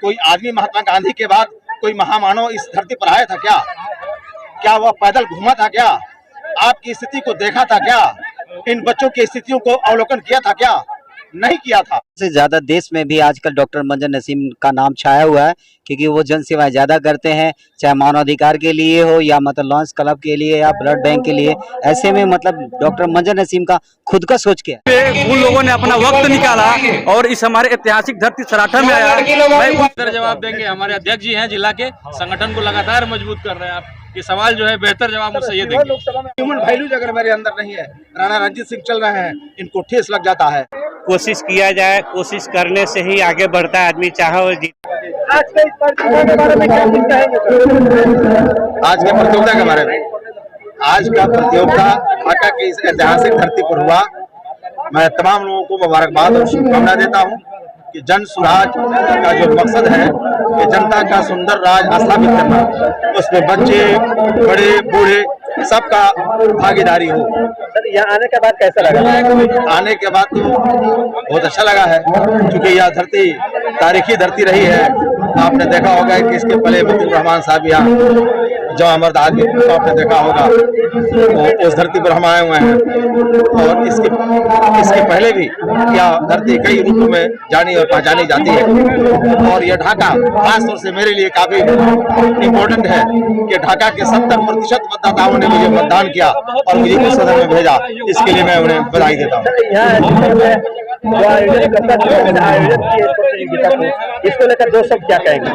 कोई आदमी महात्मा गांधी के बाद कोई महामानव इस धरती पर आया था क्या? क्या वह पैदल घूमा था क्या? आपकी स्थिति को देखा था क्या? इन बच्चों की स्थितियों को अवलोकन किया था क्या? नहीं किया था। से ज्यादा देश में भी आजकल डॉक्टर मंजर नसीम का नाम छाया हुआ है, क्योंकि वो जन सेवाएं ज्यादा करते हैं, चाहे मानवाधिकार के लिए हो या मतलब लॉन्स क्लब के लिए या ब्लड बैंक के लिए। ऐसे में मतलब डॉक्टर मंजर नसीम का खुद का सोच क्या है? उन लोगों ने अपना वक्त निकाला और इस हमारे ऐतिहासिक धरती सराठा में आया। बेहतर जवाब देंगे। हमारे अध्यक्ष जी हैं जिला के, संगठन को लगातार मजबूत कर रहे हैं। आप ये सवाल जो है बेहतर जवाब मुझसे ये देंगे। लोकसभा में ह्यूमन वैल्यूज अगर मेरे अंदर नहीं है, राणा रणजीत सिंह चल रहे हैं, इनको ठेस लग जाता है। कोशिश किया जाए, कोशिश करने से ही आगे बढ़ता है आदमी, चाहे वो आज के प्रतियोगिता के बारे में, आज का प्रतियोगिता ढाका की इस ऐतिहासिक धरती पर हुआ। मैं तमाम लोगों को मुबारकबाद और शुभकामना देता हूं कि जन सुराज का जो मकसद है कि जनता का सुंदर राज स्थापित करना, उसमें बच्चे बड़े बूढ़े सबका भागीदारी हो। सर, यहाँ आने के बाद कैसा लगा? आने के बाद तो बहुत अच्छा लगा है, क्योंकि यह धरती तारीखी धरती रही है। आपने देखा होगा कि इसके पहले मुफ्ती रहमान साहब यहाँ जो अमर आदमी को आपने देखा होगा, तो उस धरती पर हम आए हुए हैं। और इसके पहले भी यह धरती कई रूपों में जानी और पहचानी जाती है। और यह ढाका खासतौर से मेरे लिए काफी इम्पोर्टेंट है कि ढाका के 70% मतदाताओं ने मुझे मतदान किया और मुझे इस सदन में भेजा। इसके लिए मैं उन्हें बधाई देता हूँ। इसको लेकर दो शब्द क्या कहेंगे?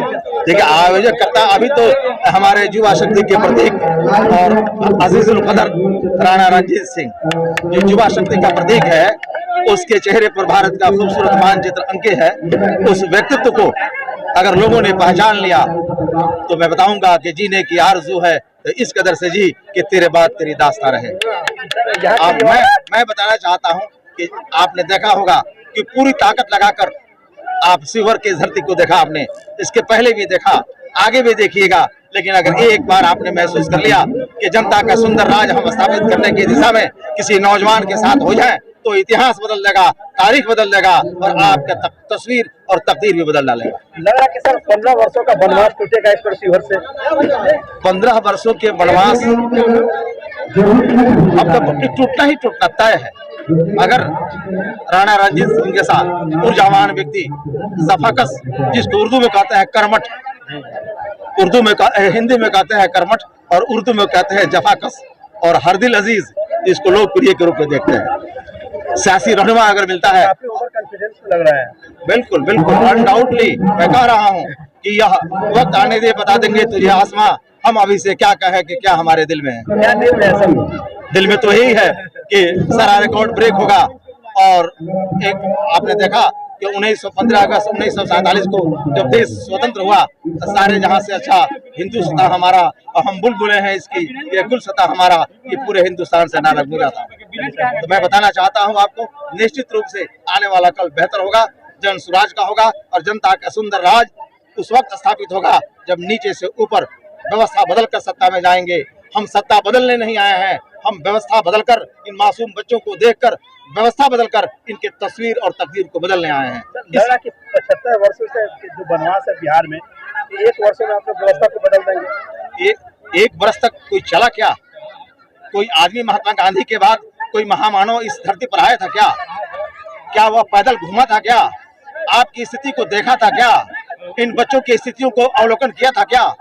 देखिए, आयोजक करता अभी तो हमारे युवा शक्ति के प्रतीक और अजीजुल कदर राणा रणजीत सिंह जो युवा शक्ति का प्रतीक है, उसके चेहरे पर भारत का खूबसूरत मानचित्र अंकित है। उस व्यक्तित्व को अगर लोगों ने पहचान लिया तो मैं बताऊंगा कि जीने की आरज़ू है तो इस कदर से जी कि तेरे बाद तेरी दास्तां रहे। अब मैं बताना चाहता हूं कि आपने देखा होगा कि पूरी ताकत लगाकर आप शिवहर की धरती को देखा आपने, इसके पहले भी देखा, आगे भी देखिएगा। लेकिन अगर एक बार आपने महसूस कर लिया कि जनता का सुंदर राज हम स्थापित करने की दिशा में किसी नौजवान के साथ हो जाए तो इतिहास बदल देगा, तारीख बदल देगा और आपका तस्वीर और तकदीर भी बदल डालेगा। लग रहा है कि सर 15 वर्षों का वनवास टूटेगा इस पर शिवहर से। 15 वर्षों के वनवास अब तो टूटना ही टूटना तय है। अगर राणा रणजीत सिंह जैसा ऊर्जावान व्यक्ति, जफाकस, जिसको उर्दू में कहते हैं कर्मठ, हिंदी में कहते हैं कर्मठ और उर्दू में कहते हैं जफाकस, और हरदिल अजीज जिसको लोग प्रिय के रूप में देखते हैं, सियासी रहनुमा अगर मिलता है। ओवर कॉन्फिडेंस लग रहा है। बिल्कुल बिल्कुल, अनडाउटली मैं कह रहा हूँ कि यह वक्त आने दे बता देंगे तुझे आसमां, हम अभी से क्या कहें कि क्या हमारे दिल में है। क्या दिल में है सर? दिल में तो यही है कि सारा रिकॉर्ड ब्रेक होगा। और एक आपने देखा कि 15 अगस्त 1947 को जब देश स्वतंत्र हुआ तो सारे जहां से अच्छा हिंदुस्तान हमारा और हम बुलबुले हैं इसकी, ये गुल सता हमारा, ये पूरे हिंदुस्तान से नारा गूंजा था। तो मैं बताना चाहता हूं आपको, निश्चित रूप से आने वाला कल बेहतर होगा, जन सुराज का होगा और जनता का सुंदर राज उस वक्त स्थापित होगा जब नीचे से ऊपर व्यवस्था बदलकर सत्ता में जाएंगे। हम सत्ता बदलने नहीं आए हैं, हम व्यवस्था बदलकर, इन मासूम बच्चों को देखकर व्यवस्था बदलकर इनके तस्वीर और तकदीर को बदलने आए हैं। 75 वर्षों से जो वनवास है बिहार में, 1 वर्ष में आप लोग व्यवस्था को बदल देंगे? एक वर्ष तक कोई चला क्या? कोई आदमी महात्मा गांधी के बाद कोई महामानव इस धरती पर आया था क्या? क्या वह पैदल घूमा था क्या? आपकी स्थिति को देखा था क्या? इन बच्चों की स्थितियों को अवलोकन किया था क्या?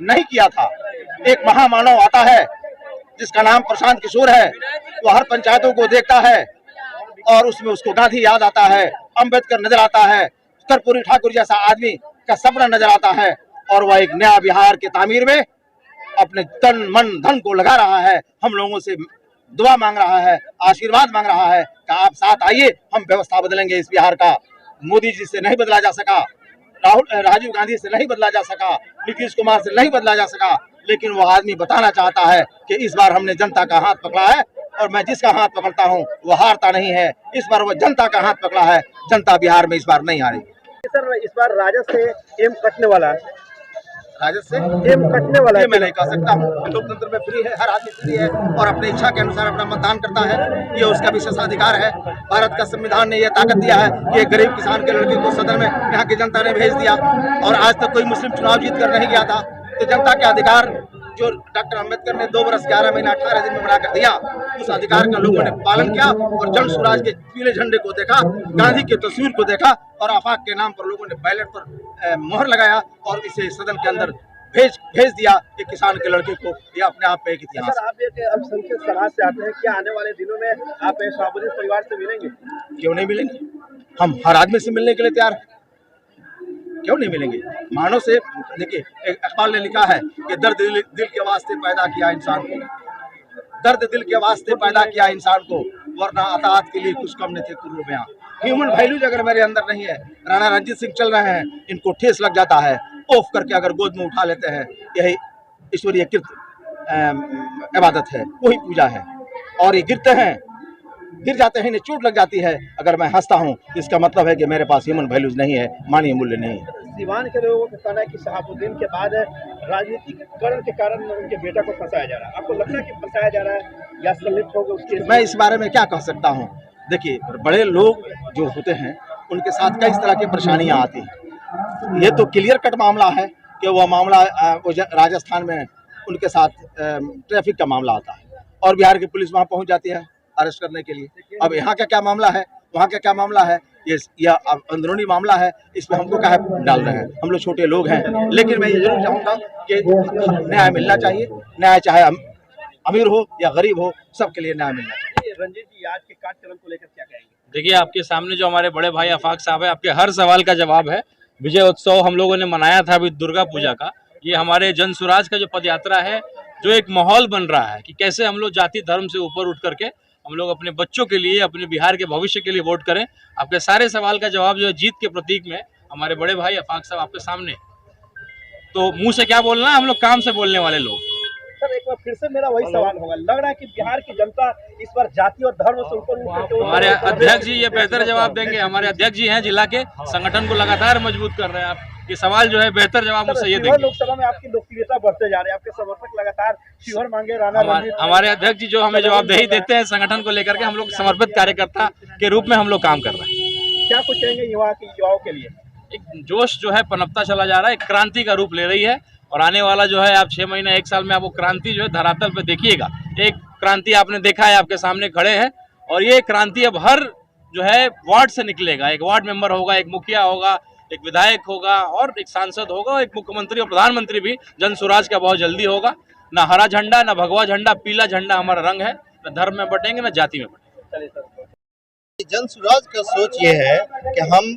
नहीं किया था। एक महामानव आता है जिसका नाम प्रशांत किशोर है, वो हर पंचायतों को देखता है और उसमें उसको गांधी याद आता है, अंबेडकर नजर आता है, कर्पूरी ठाकुर जैसा आदमी का सपना नजर आता है और वह एक नया बिहार के तामीर में अपने तन मन धन को लगा रहा है। हम लोगों से दुआ मांग रहा है, आशीर्वाद मांग रहा है कि आप साथ आइए, हम व्यवस्था बदलेंगे इस बिहार का। मोदी जी से नहीं बदला जा सका, राजीव गांधी से नहीं बदला जा सका, नीतीश कुमार से नहीं बदला जा सका, लेकिन वो आदमी बताना चाहता है कि इस बार हमने जनता का हाथ पकड़ा है और मैं जिसका हाथ पकड़ता हूँ वो हारता नहीं है। इस बार वो जनता का हाथ पकड़ा है, जनता बिहार में इस बार नहीं हारी। सर, इस बार राजद से एम कटने वाला है। राजद से ये कटने वाला ये है। मैं नहीं कह सकता हूँ। लोकतंत्र में फ्री है, हर आदमी फ्री है और अपनी इच्छा के अनुसार अपना मतदान करता है, ये उसका विशेषाधिकार है। भारत का संविधान ने यह ताकत दिया है कि एक गरीब किसान के लड़के को सदन में यहाँ की जनता ने भेज दिया और आज तक कोई मुस्लिम चुनाव जीत कर नहीं गया था। तो जनता के अधिकार जो डॉक्टर अम्बेडकर ने 2 वर्ष 11 महीना 18 दिन में बनाकर दिया, उस अधिकार का लोगों ने पालन किया और जन स्वराज के पीले झंडे को देखा, गांधी की तस्वीर को देखा और आफाक के नाम पर लोगों ने बैलेट पर मोहर लगाया और इसे सदन के अंदर भेज दिया कि किसान के लड़के को। ये अपने आप में एक इतिहास सर, आप एक अल्पसंख्यक समाज से आते हैं, क्या आने वाले दिनों में आप शहाबुद्दीन परिवार से मिलेंगे? क्यों नहीं मिलेंगे? हम हर आदमी से मिलने के लिए तैयार हैं, क्यों नहीं मिलेंगे? मानव से देखिए, एक अखबार ने लिखा है कि दर्द दिल के वास्ते पैदा किया इंसान को, दर्द दिल के वास्ते पैदा किया इंसान को, वरना अतात के लिए कुछ कम नहीं थे कुर्रो बयां। ह्यूमन वैल्यूज अगर मेरे अंदर नहीं है, राणा रंजीत सिंह चल रहे हैं, इनको ठेस लग जाता है, ओफ करके अगर गोद में उठा लेते हैं, यही ईश्वरीय कृत इबादत है, वही पूजा है। और ये गिरते हैं, गिर जाते हैं, इन्हें चोट लग जाती है। अगर मैं हंसता हूँ तो इसका मतलब है कि मेरे पास ह्यूमन वैल्यूज नहीं है, मानवीय मूल्य नहीं है। सीवान के लोगों का कहना है कि शहाबुद्दीन के बाद राजनीतिकरण के कारण उनके बेटा को फंसाया जा रहा है। आपको लगता है कि फंसाया जा रहा है या संलिप्त होगा उसके? मैं इस बारे में क्या कह सकता हूँ? देखिए, बड़े लोग जो होते हैं उनके साथ कई तरह की परेशानियाँ आती हैं। ये तो क्लियर कट मामला है कि वह मामला राजस्थान में उनके साथ ट्रैफिक का मामला आता है और बिहार की पुलिस वहाँ पहुँच जाती है अरेस्ट करने के लिए। अब यहाँ का क्या मामला है, वहाँ का क्या मामला है, यह अंदरूनी मामला है, इसमें हमको काहे डाल रहे हैं? हम लोग छोटे लोग हैं, लेकिन मैं ये जरूर चाहूँगा कि न्याय मिलना चाहिए। न्याय चाहे अमीर हो या गरीब हो, सबके लिए न्याय मिलना चाहिए। रंजीत जी, आज के कार्यक्रम को लेकर क्या कहेंगे? देखिए, आपके सामने जो हमारे बड़े भाई आफाक साहब है, आपके हर सवाल का जवाब है। विजय उत्सव हम लोगों ने मनाया था अभी दुर्गा पूजा का। ये हमारे जन स्वराज का जो पदयात्रा है, जो एक माहौल बन रहा है कि कैसे हम लोग जाति धर्म से ऊपर उठ करके हम लोग अपने बच्चों के लिए, अपने बिहार के भविष्य के लिए वोट करें। आपके सारे सवाल का जवाब जो है जीत के प्रतीक में हमारे बड़े भाई आफाक साहब आपके सामने। तो मुंह से क्या बोलना है, हम लोग काम से बोलने वाले लोग। सर, एक बार फिर से मेरा वही सवाल होगा, लग रहा है कि बिहार की जनता इस बार जाति और धर्म से ऊपर उठ करके हमारे अध्यक्ष जी ये बेहतर जवाब देंगे। हमारे अध्यक्ष जी हैं जिला के, संगठन को लगातार मजबूत कर रहे हैं। आप ये सवाल जो है बेहतर जवाब मुझसे ये देंगे। लोकसभा में आपकी लोकप्रियता बढ़ते जा रही है, आपके समर्थक लगातार शिवर मांगे राणा रंजीत। हमारे अध्यक्ष जी जो हमें जवाबदेही देते हैं संगठन को लेकर के, हम लोग समर्पित कार्यकर्ता के रूप में हम लोग काम कर रहे हैं। क्या कुछ कहेंगे युवाओं के लिए? एक जोश जो है पनपता चला जा रहा है, एक क्रांति का रूप ले रही है और आने वाला जो है आप 6 महीने 1 साल में आप वो क्रांति जो है धरातल पे देखिएगा। एक क्रांति आपने देखा है, आपके सामने खड़े हैं और ये क्रांति अब हर जो है वार्ड से निकलेगा। एक वार्ड मेंबर होगा, एक मुखिया होगा, एक विधायक होगा और एक सांसद होगा, एक मुख्यमंत्री और प्रधानमंत्री भी जन स्वराज का बहुत जल्दी होगा। ना हरा झंडा, ना भगवा झंडा, पीला झंडा हमारा रंग है। ना धर्म में बटेंगे, ना जाति में बटेंगे। जन स्वराज का सोच ये है कि हम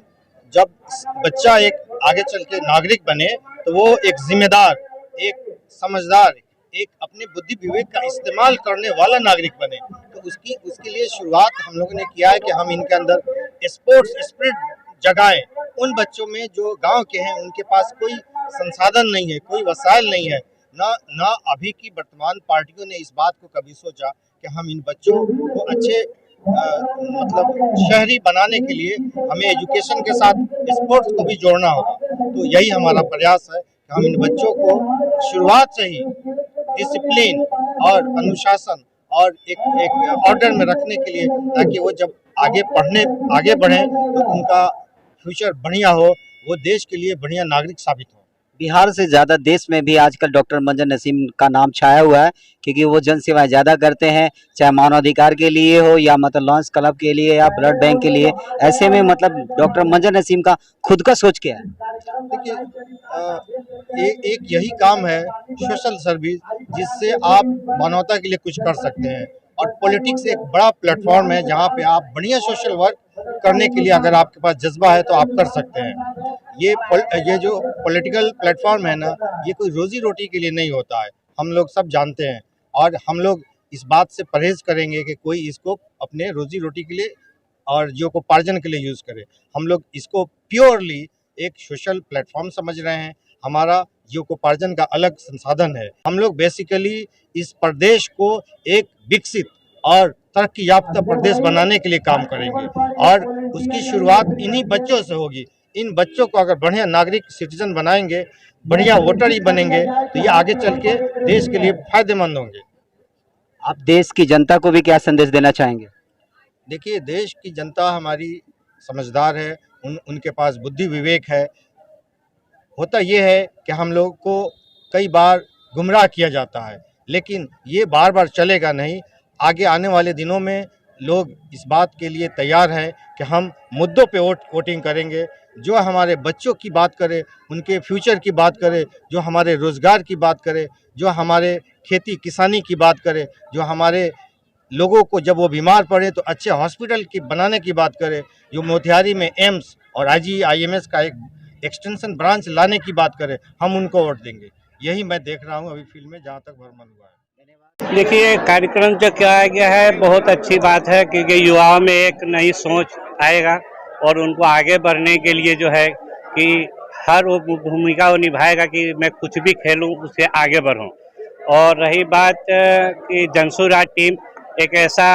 जब बच्चा एक आगे चल के नागरिक बने तो वो एक जिम्मेदार, एक समझदार, एक अपने बुद्धि विवेक का इस्तेमाल करने वाला नागरिक बने। तो उसके लिए शुरुआत हम लोगों ने किया है कि हम इनके अंदर स्पोर्ट्स स्पिरिट जगाएं। उन बच्चों में जो गांव के हैं, उनके पास कोई संसाधन नहीं है, कोई वसाइल नहीं है, ना अभी की वर्तमान पार्टियों ने इस बात को कभी सोचा कि हम इन बच्चों को अच्छे मतलब शहरी बनाने के लिए हमें एजुकेशन के साथ स्पोर्ट्स को भी जोड़ना होगा। तो यही हमारा प्रयास है कि हम इन बच्चों को शुरुआत से ही डिसिप्लिन और अनुशासन और एक ऑर्डर में रखने के लिए, ताकि वो जब आगे बढ़ें तो उनका फ्यूचर बढ़िया हो, वो देश के लिए बढ़िया नागरिक साबित हो। बिहार से ज़्यादा देश में भी आजकल डॉक्टर मंजन नसीम का नाम छाया हुआ है, क्योंकि वो जन सेवाएं ज़्यादा करते हैं, चाहे मानवाधिकार के लिए हो या मतलब लॉन्च क्लब के लिए या ब्लड बैंक के लिए। ऐसे में मतलब डॉक्टर मंजन नसीम का खुद का सोच क्या है? देखिए, एक यही काम है सोशल सर्विस, जिससे आप मानवता के लिए कुछ कर सकते हैं। और पॉलिटिक्स एक बड़ा प्लेटफॉर्म है जहाँ पे आप बढ़िया सोशल वर्क करने के लिए अगर आपके पास जज्बा है तो आप कर सकते हैं। ये जो पॉलिटिकल प्लेटफॉर्म है ना, ये कोई रोजी रोटी के लिए नहीं होता है, हम लोग सब जानते हैं। और हम लोग इस बात से परहेज करेंगे कि कोई इसको अपने रोजी रोटी के लिए और जीविकोपार्जन के लिए यूज़ करे। हम लोग इसको प्योरली एक सोशल प्लेटफॉर्म समझ रहे हैं। हमारा जीविकोपार्जन का अलग संसाधन है। हम लोग बेसिकली इस प्रदेश को एक विकसित और तरक्की याफ्ता प्रदेश बनाने के लिए काम करेंगे और उसकी शुरुआत इन्हीं बच्चों से होगी। इन बच्चों को अगर बढ़िया नागरिक सिटीजन बनाएंगे, बढ़िया वोटर ही बनेंगे, तो ये आगे चल के देश के लिए फायदेमंद होंगे। आप देश की जनता को भी क्या संदेश देना चाहेंगे? देखिए, देश की जनता हमारी समझदार है, उनके पास बुद्धि विवेक है। होता ये है कि हम लोग को कई बार गुमराह किया जाता है, लेकिन ये बार बार चलेगा नहीं। आगे आने वाले दिनों में लोग इस बात के लिए तैयार हैं कि हम मुद्दों पे वोटिंग करेंगे, जो हमारे बच्चों की बात करे, उनके फ्यूचर की बात करे, जो हमारे रोज़गार की बात करे, जो हमारे खेती किसानी की बात करे, जो हमारे लोगों को जब वो बीमार पड़े तो अच्छे हॉस्पिटल की बनाने की बात करे, जो मोतिहारी में एम्स और IGIMS का एक एक्सटेंशन ब्रांच लाने की बात करे, हम उनको वोट देंगे। यही मैं देख रहा हूँ अभी फील्ड में जहाँ तक भ्रमण हुआ है। देखिए, कार्यक्रम जो किया गया है बहुत अच्छी बात है, क्योंकि युवाओं में एक नई सोच आएगा और उनको आगे बढ़ने के लिए जो है कि हर वो भूमिका वो निभाएगा कि मैं कुछ भी खेलूं उससे आगे बढ़ूं। और रही बात कि जनसुराज टीम एक ऐसा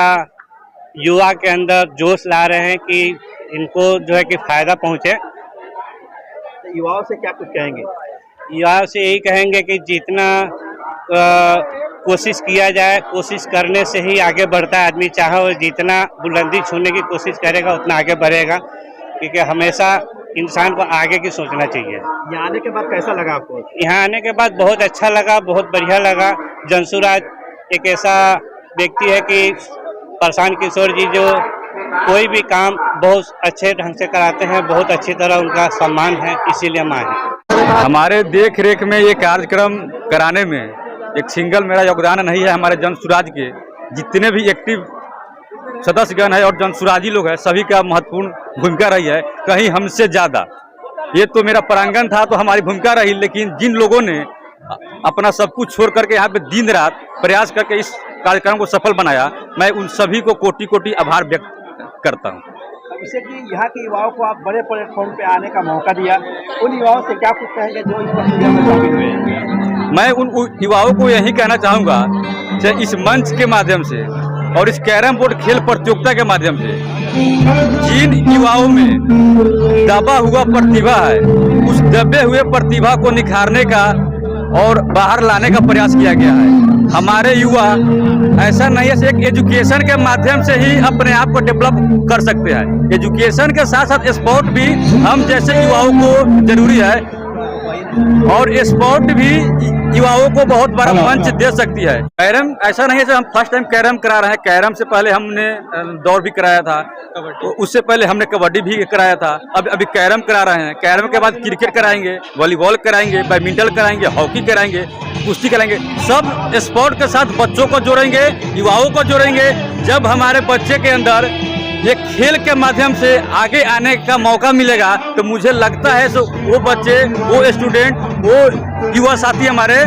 युवा के अंदर जोश ला रहे हैं कि इनको जो है कि फायदा पहुंचे। तो युवाओं से क्या कुछ कहेंगे? युवाओं से यही कहेंगे कि जितना कोशिश किया जाए, कोशिश करने से ही आगे बढ़ता है आदमी। चाहे वो जितना बुलंदी छूने की कोशिश करेगा उतना आगे बढ़ेगा, क्योंकि हमेशा इंसान को आगे की सोचना चाहिए। यहाँ आने के बाद कैसा लगा आपको? यहाँ आने के बाद बहुत अच्छा लगा, बहुत बढ़िया लगा। जनसुराज एक ऐसा व्यक्ति है कि प्रशांत किशोर जी जो कोई भी काम बहुत अच्छे ढंग से कराते हैं, बहुत अच्छी तरह उनका सम्मान है, इसीलिए हम आए हैं। हमारे देख रेख में ये कार्यक्रम कराने में एक सिंगल मेरा योगदान नहीं है। हमारे जनसुराज के जितने भी एक्टिव सदस्यगण है और जनसुराजी लोग हैं, सभी का महत्वपूर्ण भूमिका रही है, कहीं हमसे ज़्यादा। ये तो मेरा प्रांगण था तो हमारी भूमिका रही, लेकिन जिन लोगों ने अपना सब कुछ छोड़ करके यहाँ पे दिन रात प्रयास करके इस कार्यक्रम को सफल बनाया, मैं उन सभी को कोटि कोटि आभार व्यक्त करता हूँ। इसे कि यहाँ के युवाओं को आप बड़े प्लेटफॉर्म पे आने का मौका दिया, उन युवाओं से क्या कुछ कहेंगे जो इस प्रक्रिया में शामिल हुए? मैं उन युवाओं को यही कहना चाहूँगा कि इस मंच के माध्यम से और इस कैरम बोर्ड खेल प्रतियोगिता के माध्यम से जिन युवाओं में दबा हुआ प्रतिभा है, उस दबे हुए प्रतिभा को निखारने का और बाहर लाने का प्रयास किया गया है। हमारे युवा ऐसा नहीं है एक एजुकेशन के माध्यम से ही अपने आप को डेवलप कर सकते हैं। एजुकेशन के साथ साथ स्पोर्ट भी हम जैसे युवाओं को जरूरी है, और स्पोर्ट भी युवाओं को बहुत बड़ा मंच दे सकती है। कैरम ऐसा नहीं है हम फर्स्ट टाइम कैरम करा रहे हैं। कैरम से पहले हमने दौड़ भी कराया था, उससे पहले हमने कबड्डी भी कराया था, अभी कैरम करा रहे हैं। कैरम के बाद क्रिकेट कराएंगे, वॉलीबॉल कराएंगे, बैडमिंटन कराएंगे, हॉकी कराएंगे, कुश्ती कराएंगे। सब स्पोर्ट के साथ बच्चों को जोड़ेंगे, युवाओं को जोड़ेंगे। जब हमारे बच्चे के अंदर ये खेल के माध्यम से आगे आने का मौका मिलेगा तो मुझे लगता है वो बच्चे, वो स्टूडेंट, वो युवा साथी हमारे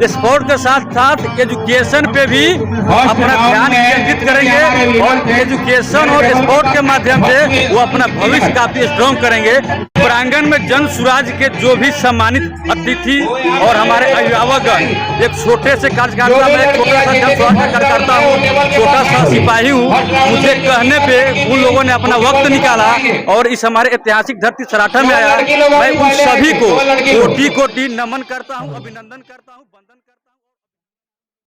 स्पोर्ट के साथ साथ एजुकेशन पे भी अपना ध्यान केंद्रित करेंगे और एजुकेशन और स्पोर्ट के माध्यम से वो अपना भविष्य काफी स्ट्रॉन्ग करेंगे। प्रांगण में जनसुराज के जो भी सम्मानित अतिथि और हमारे अभिभावकगण, एक छोटे से कार्यकर्ता, मैं छोटा सा जनसुराज का कार्यकर्ता हूँ, छोटा सा सिपाही हूँ, मुझे कहने पे उन लोगों ने अपना वक्त निकाला और इस हमारे ऐतिहासिक धरती सराठा में आया। मैं उन सभी को कोटि कोटि नमन करता हूँ, अभिनंदन करता हूँ, वंदन करता हूँ।